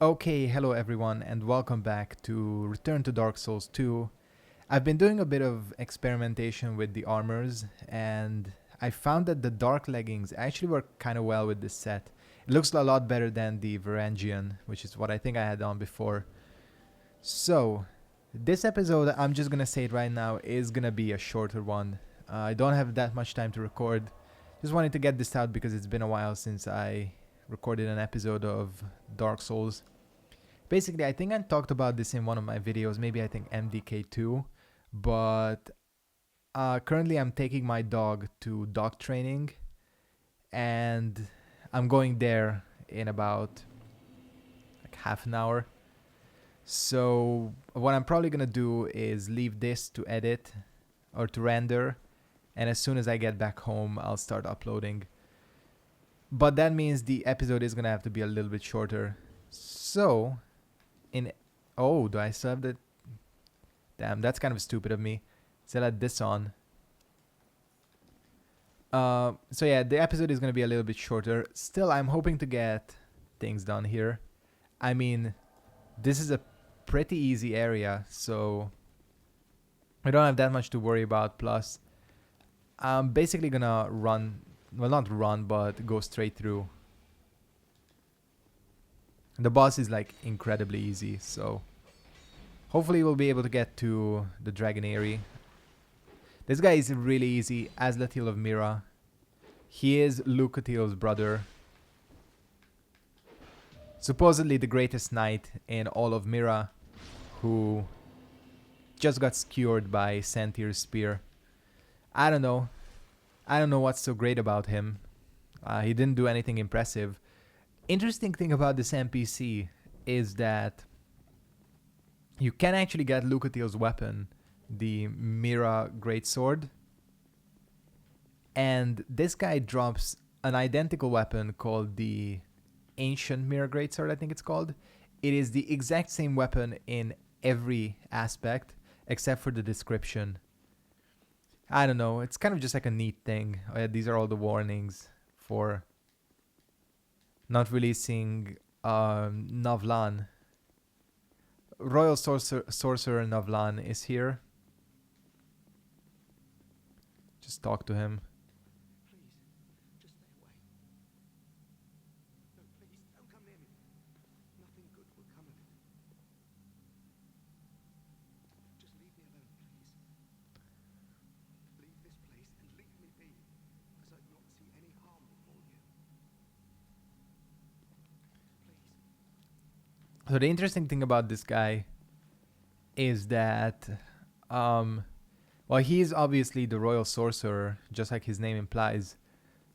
Okay, hello everyone, and welcome back to Return to Dark Souls 2. I've been doing a bit of experimentation with the armors, and I found that the dark leggings actually work kind of well with this set. It looks a lot better than the Varangian, which is what I think I had on before. So, this episode, I'm just gonna say it right now, is gonna be a shorter one. I don't have that much time to record. Just wanted to get this out because it's been a while since I recorded an episode of Dark Souls. Basically, I think I talked about this in one of my videos, maybe I think MDK2, but currently I'm taking my dog to dog training, and I'm going there in about like half an hour. So what I'm probably gonna do is leave this to edit or to render, and as soon as I get back home, I'll start uploading. But that means the episode is gonna have to be a little bit shorter. So in do I still have the damn, that's kind of stupid of me. Still had this on. So yeah, the episode is gonna be a little bit shorter. Still, I'm hoping to get things done here. I mean, this is a pretty easy area, so I don't have that much to worry about. Plus, I'm basically gonna run, well, not run, but go straight through. The boss is like incredibly easy, so hopefully we'll be able to get to the Dragon Eyrie. This guy is really easy. Azlatil of Mira. He is Lucatil's brother. Supposedly the greatest knight in all of Mira, who just got skewered by Santir's spear. I don't know. I don't know what's so great about him. He didn't do anything impressive. Interesting thing about this NPC is that you can actually get Lucatil's weapon, the Mira Greatsword. And this guy drops an identical weapon called the Ancient Mira Greatsword, I think it's called. It is the exact same weapon in every aspect except for the description. I don't know, it's kind of just like a neat thing. Oh yeah, these are all the warnings for not releasing Navlan. Royal Sorcerer Navlan is here. Just talk to him. Please, just stay away. No, please, don't come near me. Nothing good will come of it. Just leave me alone, please. Leave this place and leave me be, as I'd not see any harm before you. Please. So the interesting thing about this guy is that well, he's obviously the Royal Sorcerer, just like his name implies,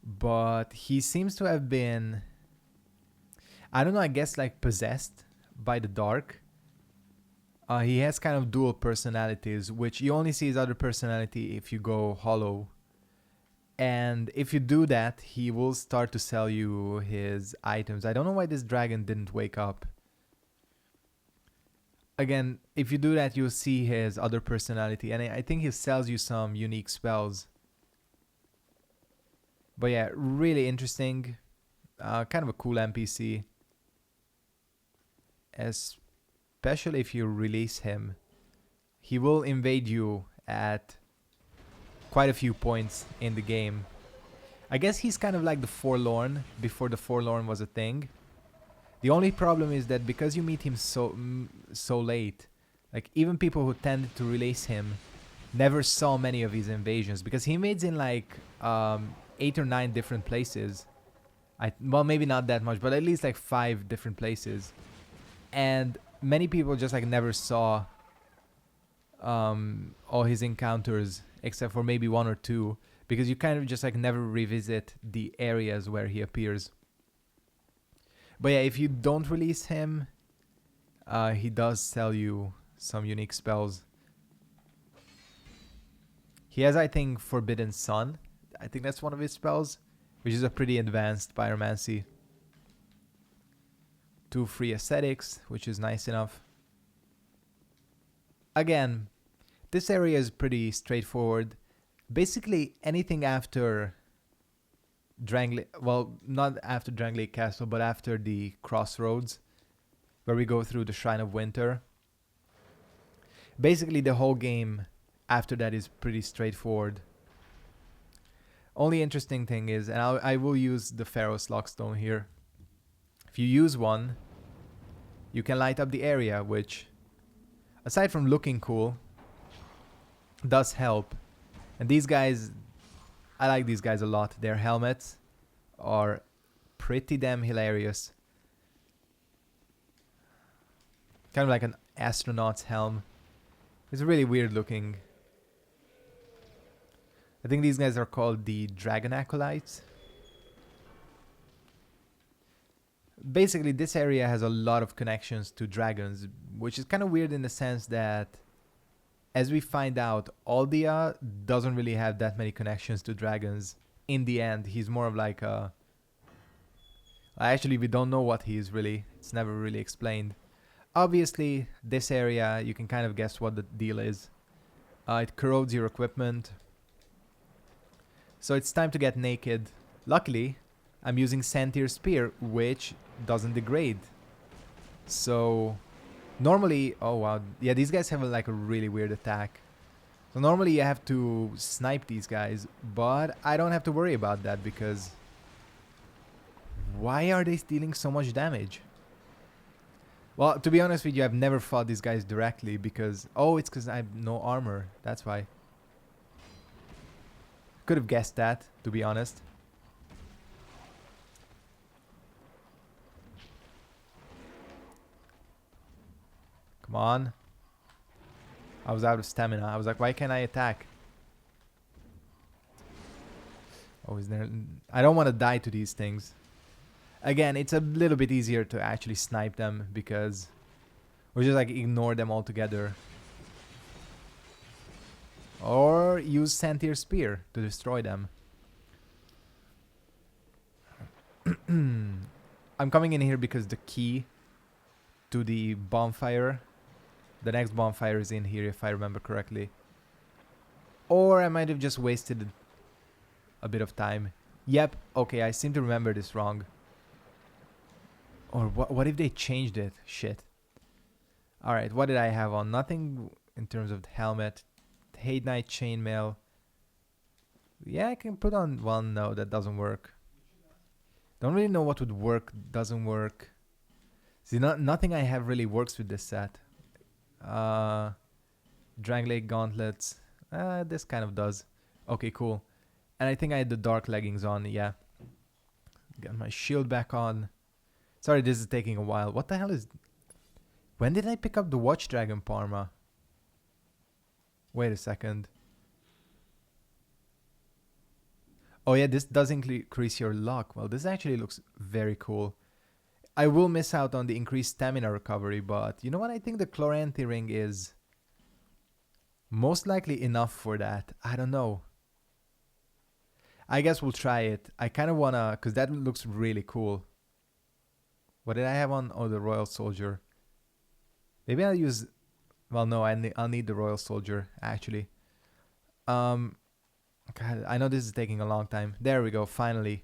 but he seems to have been, I don't know, I guess like possessed by the dark. He has kind of dual personalities, which you only see his other personality if you go hollow. And if you do that, he will start to sell you his items. I don't know why this dragon didn't wake up. Again, if you do that, you'll see his other personality, and I think he sells you some unique spells. But yeah, really interesting. Kind of a cool NPC. Especially if you release him. He will invade you at quite a few points in the game. I guess he's kind of like the Forlorn before the Forlorn was a thing. The only problem is that because you meet him so late, like even people who tended to release him never saw many of his invasions, because he invades in like 8 or 9 different places. Well, maybe not that much, but at least like 5 different places. And many people just like never saw all his encounters except for maybe 1 or 2, because you kind of just like never revisit the areas where he appears. But yeah, if you don't release him, he does sell you some unique spells. He has, I think, Forbidden Sun. I think that's one of his spells, which is a pretty advanced pyromancy. 2 free ascetics, which is nice enough. Again, this area is pretty straightforward. Basically, anything after Drangleic, well, not after Drangleic Castle, but after the crossroads, where we go through the Shrine of Winter. Basically, the whole game after that is pretty straightforward. Only interesting thing is, and I will use the Pharaoh's Lockstone here. If you use one, you can light up the area, which, aside from looking cool, does help. And these guys, I like these guys a lot. Their helmets are pretty damn hilarious. Kind of like an astronaut's helm. It's really weird looking. I think these guys are called the Dragon Acolytes. Basically, this area has a lot of connections to dragons, which is kind of weird in the sense that, as we find out, Aldia doesn't really have that many connections to dragons. In the end, he's more of like a... Actually, we don't know what he is really. It's never really explained. Obviously, this area, you can kind of guess what the deal is. It corrodes your equipment. So it's time to get naked. Luckily, I'm using Sentier Spear, which doesn't degrade. So, normally... Oh, wow. Yeah, these guys have like a really weird attack. So normally you have to snipe these guys, but I don't have to worry about that because... Why are they dealing so much damage? Well, to be honest with you, I've never fought these guys directly because... Oh, it's because I have no armor. That's why. Could have guessed that, to be honest. Come on. I was out of stamina. I was like, why can't I attack? Oh, is there... I don't want to die to these things. Again, it's a little bit easier to actually snipe them because we just like ignore them altogether. Or use Sentier Spear to destroy them. I'm coming in here because the key to the bonfire, the next bonfire is in here if I remember correctly. Or I might have just wasted a bit of time. Yep, okay, I seem to remember this wrong. Or what if they changed it? Shit. Alright, what did I have on? Nothing in terms of the helmet. Hate Knight Chainmail. Yeah, I can put on... Well, no, that doesn't work. Don't really know what would work, doesn't work. See, nothing I have really works with this set. Draglake Gauntlets. This kind of does. Okay, cool. And I think I had the dark leggings on, yeah. Got my shield back on. Sorry, this is taking a while. What the hell is... When did I pick up the Watch Dragon Parma? Wait a second. Oh yeah, this does increase your luck. Well, this actually looks very cool. I will miss out on the increased stamina recovery, but you know what? I think the Chloranthy Ring is most likely enough for that. I don't know. I guess we'll try it. I kind of want to... Because that looks really cool. What did I have on? Oh, the Royal Soldier. Maybe I'll use... Well, no, I'll need the Royal Soldier, actually. God, I know this is taking a long time. There we go, finally.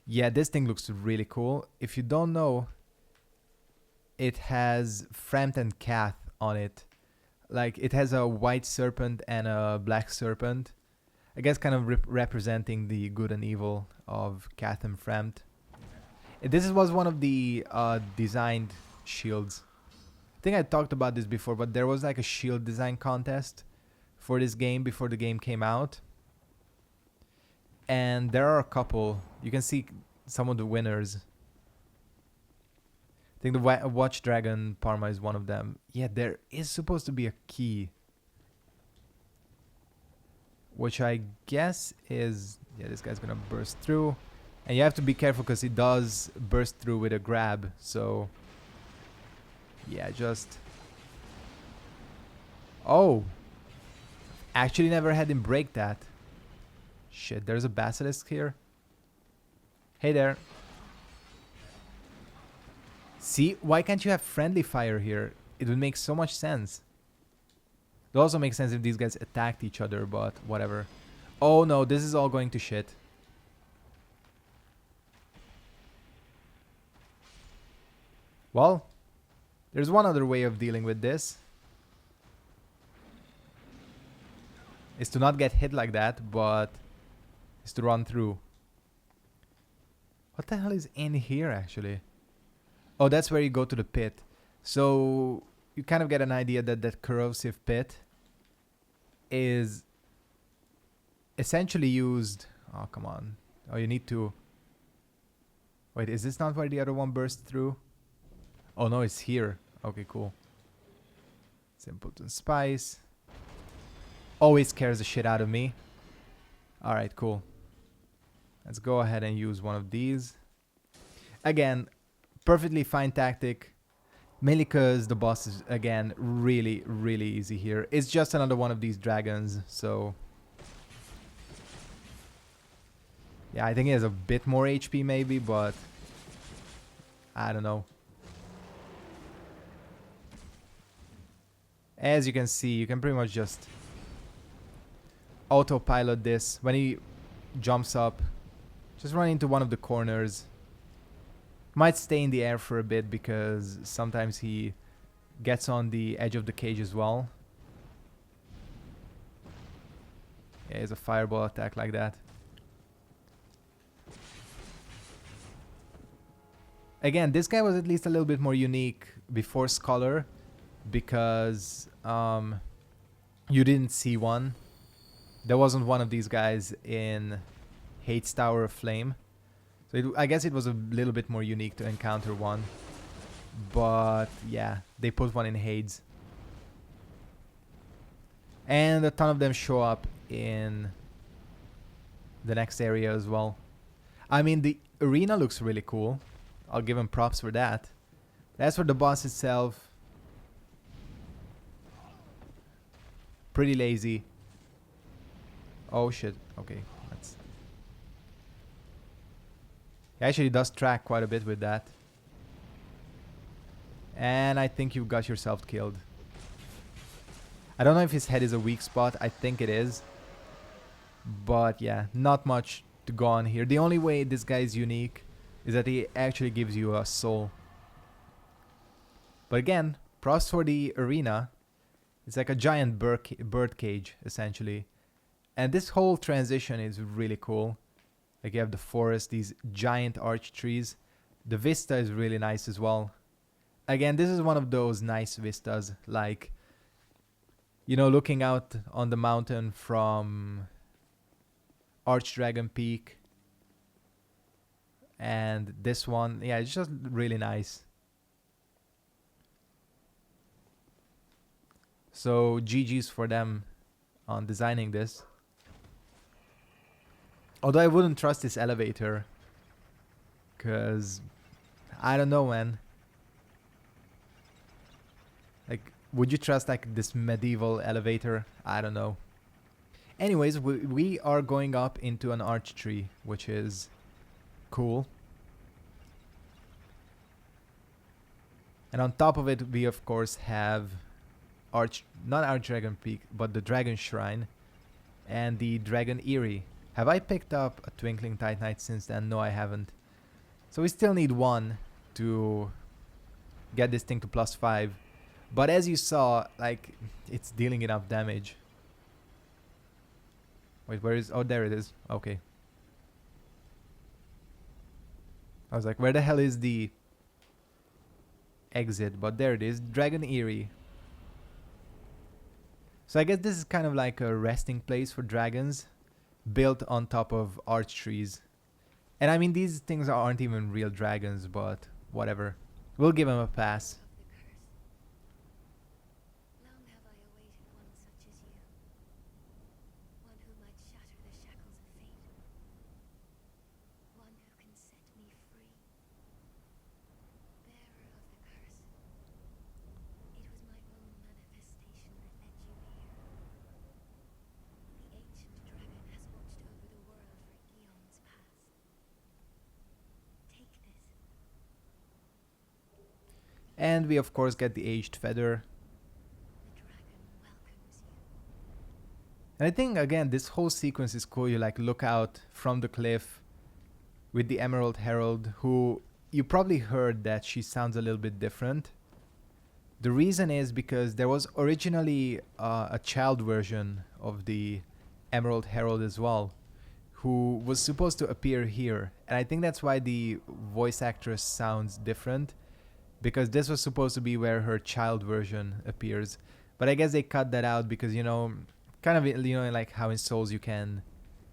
Yeah, this thing looks really cool. If you don't know, it has Framt and Cath on it. Like, it has a white serpent and a black serpent. I guess kind of representing the good and evil of Cath and Framt. This was one of the designed shields. I think I talked about this before, but there was like a shield design contest for this game before the game came out. And there are a couple. You can see some of the winners. I think the Watch Dragon Parma is one of them. Yeah, there is supposed to be a key. Which I guess is... Yeah, this guy's gonna burst through. And you have to be careful because he does burst through with a grab. So... Yeah, just... Oh! Actually never had him break that. Shit, there's a basilisk here. Hey there. See, why can't you have friendly fire here? It would make so much sense. It also makes sense if these guys attacked each other, but whatever. Oh no, this is all going to shit. Well, There's one other way of dealing with this. Is to not get hit like that, but is to run through. What the hell is in here actually? Oh, that's where you go to the pit. So you kind of get an idea that that corrosive pit is essentially used. Oh, come on. Oh, you need to. Wait, is this not where the other one burst through? Oh no, it's here. Okay, cool. Simpleton Spice. Always scares the shit out of me. Alright, cool. Let's go ahead and use one of these. Again, perfectly fine tactic. Malika's the boss is, again, really, really easy here. It's just another one of these dragons, so... Yeah, I think he has a bit more HP maybe, but... I don't know. As you can see, you can pretty much just... autopilot this. When he jumps up, just run into one of the corners. Might stay in the air for a bit because sometimes he gets on the edge of the cage as well. Yeah, it's a fireball attack like that. Again, this guy was at least a little bit more unique before Scholar because you didn't see one. There wasn't one of these guys in Hate's Tower of Flame. So I guess it was a little bit more unique to encounter one. But yeah, they put one in Hades. And a ton of them show up in the next area as well. I mean, the arena looks really cool. I'll give him props for that. As for the boss itself, pretty lazy. Oh shit, okay. He actually does track quite a bit with that. And I think you got yourself killed. I don't know if his head is a weak spot. I think it is. But yeah, not much to go on here. The only way this guy is unique is that he actually gives you a soul. But again, props for the arena. It's like a giant bird cage, essentially. And this whole transition is really cool. Like you have the forest, these giant arch trees. The vista is really nice as well. Again, this is one of those nice vistas, like, you know, looking out on the mountain from Archdragon Peak. And this one, yeah, it's just really nice. So GG's for them on designing this. Although I wouldn't trust this elevator. Because, I don't know, man. Like, would you trust like this medieval elevator? I don't know. Anyways, we are going up into an arch tree, which is cool. And on top of it, we of course have not Archdragon Peak, but the Dragon Shrine and the Dragon Eyrie. Have I picked up a Twinkling Titanite since then? No, I haven't. So we still need one to get this thing to +5. But as you saw, like, it's dealing enough damage. Wait, where is... Oh, there it is. Okay. I was like, where the hell is the exit? But there it is. Dragon Eyrie. So I guess this is kind of like a resting place for dragons, built on top of arch trees. And I mean, these things aren't even real dragons, but whatever. We'll give them a pass. Long have I awaited one such as you. One who might shatter the shackles of fate. One who can set me free. Bearer of the curse. It was my own manifestation that led you here. The ancient dragon has watched over the world for eons past. Take this. And we of course get the aged feather. The dragon welcomes you. And I think again this whole sequence is cool. You like look out from the cliff with the Emerald Herald, who you probably heard that she sounds a little bit different. The reason is because there was originally a child version of the Emerald Herald as well, who was supposed to appear here. And I think that's why the voice actress sounds different, because this was supposed to be where her child version appears. But I guess they cut that out because, kind of, like how in Souls you can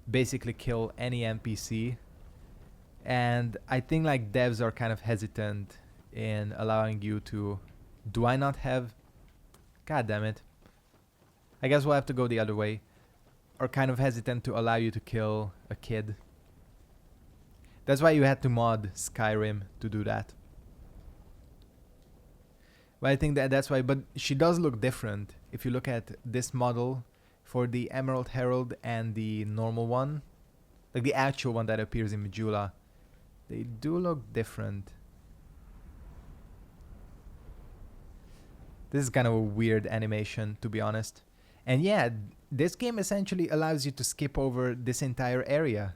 basically kill any NPC. And I think like devs are kind of hesitant in allowing you to. Do I not have? God damn it. I guess we'll have to go the other way. Are kind of hesitant to allow you to kill a kid. That's why you had to mod Skyrim to do that. But I think that's why. But she does look different. If you look at this model for the Emerald Herald and the normal one, like the actual one that appears in Majula, they do look different. This is kind of a weird animation, to be honest. And yeah, this game essentially allows you to skip over this entire area.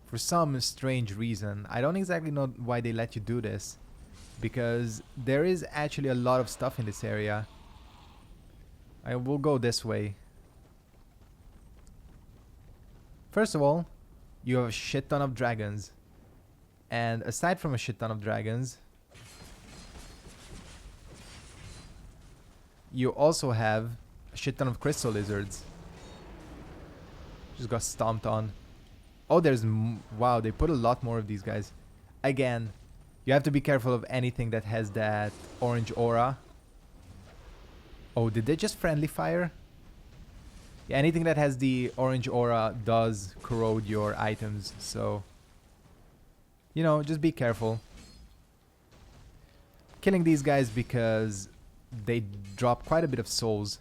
For some strange reason. I don't exactly know why they let you do this, because there is actually a lot of stuff in this area. I will go this way. First of all, you have a shit ton of dragons. And aside from a shit ton of dragons, you also have a shit ton of crystal lizards. Just got stomped on. Oh, there's... wow, they put a lot more of these guys. Again, you have to be careful of anything that has that orange aura. Oh, did they just friendly fire? Yeah, anything that has the orange aura does corrode your items, so... just be careful. Killing these guys because they drop quite a bit of souls.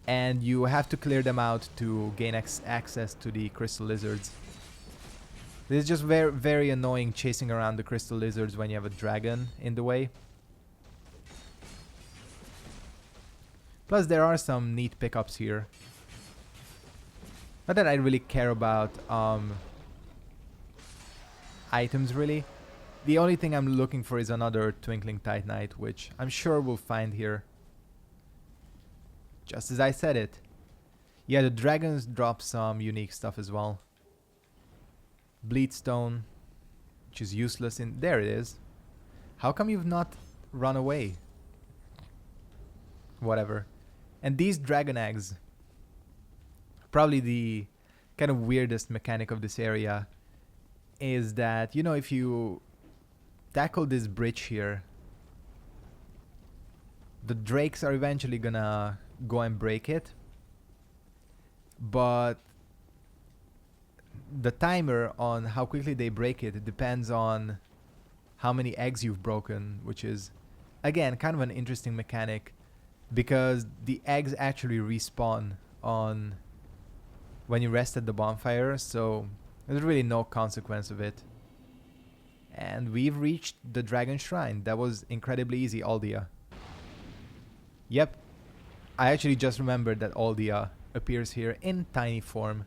And you have to clear them out to gain access to the crystal lizards. This is just very, very annoying chasing around the crystal lizards when you have a dragon in the way. Plus there are some neat pickups here. Not that I really care about items really. The only thing I'm looking for is another Twinkling Titanite, which I'm sure we'll find here. Just as I said it. Yeah, the dragons drop some unique stuff as well. Bleedstone, which is useless in... there it is. How come you've not run away? Whatever. And these dragon eggs. Probably the kind of weirdest mechanic of this area is that, if you tackle this bridge here, the drakes are eventually gonna go and break it. But the timer on how quickly they break it depends on how many eggs you've broken, which is, again, kind of an interesting mechanic, because the eggs actually respawn on when you rest at the bonfire, so there's really no consequence of it. And we've reached the Dragon Shrine. That was incredibly easy, Aldia. Yep. I actually just remembered that Aldia appears here in tiny form.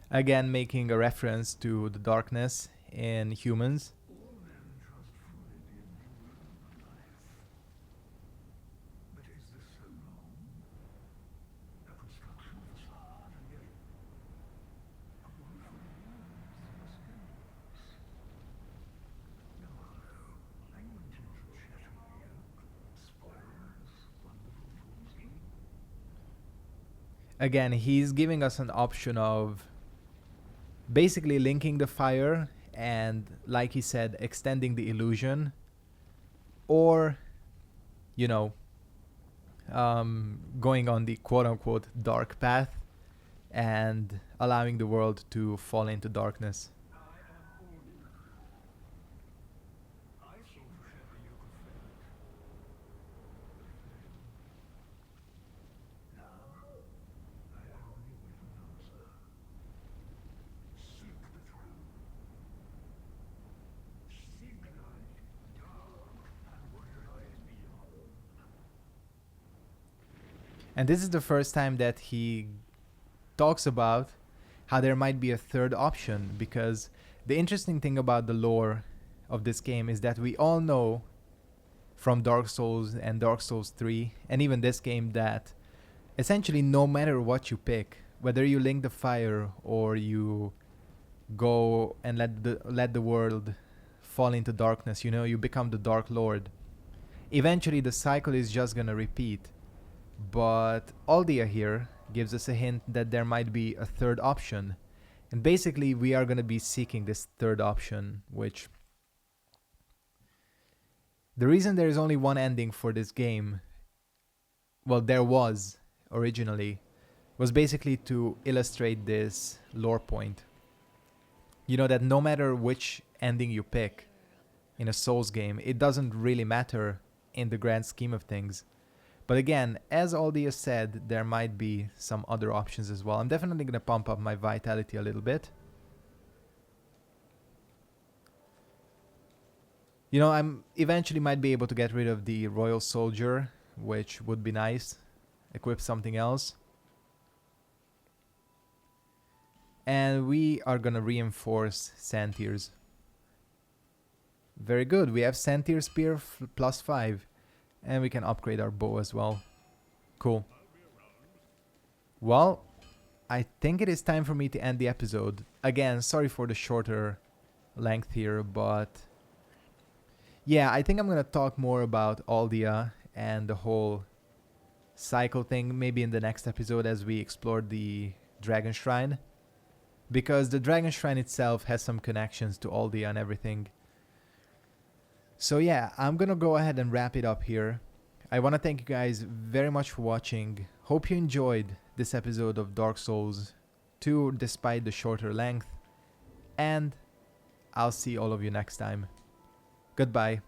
Again, making a reference to the darkness in humans. Again, he's giving us an option of basically linking the fire and, like he said, extending the illusion, or going on the quote-unquote dark path, and allowing the world to fall into darkness. And this is the first time that he talks about how there might be a third option, because the interesting thing about the lore of this game is that we all know from Dark Souls and Dark Souls 3 and even this game that essentially no matter what you pick, whether you link the fire or you go and let the world fall into darkness, you know, you become the Dark Lord. Eventually the cycle is just gonna repeat. But Aldia here gives us a hint that there might be a third option. And basically we are gonna be seeking this third option, which the reason there is only one ending for this game, well, there was originally, was basically to illustrate this lore point. You know that no matter which ending you pick in a Souls game, it doesn't really matter in the grand scheme of things. But again, as Aldia said, there might be some other options as well. I'm definitely going to pump up my vitality a little bit. You know, I'm eventually might be able to get rid of the Royal Soldier, which would be nice. Equip something else. And we are gonna reinforce Santier's. Very good, we have Santier's Spear plus 5. And we can upgrade our bow as well. Cool. Well, I think it is time for me to end the episode. Again, sorry for the shorter length here, but yeah, I think I'm gonna talk more about Aldia and the whole cycle thing maybe in the next episode as we explore the Dragon Shrine. Because the Dragon Shrine itself has some connections to Aldia and everything. So yeah, I'm gonna go ahead and wrap it up here. I want to thank you guys very much for watching. Hope you enjoyed this episode of Dark Souls 2 despite the shorter length. And I'll see all of you next time. Goodbye.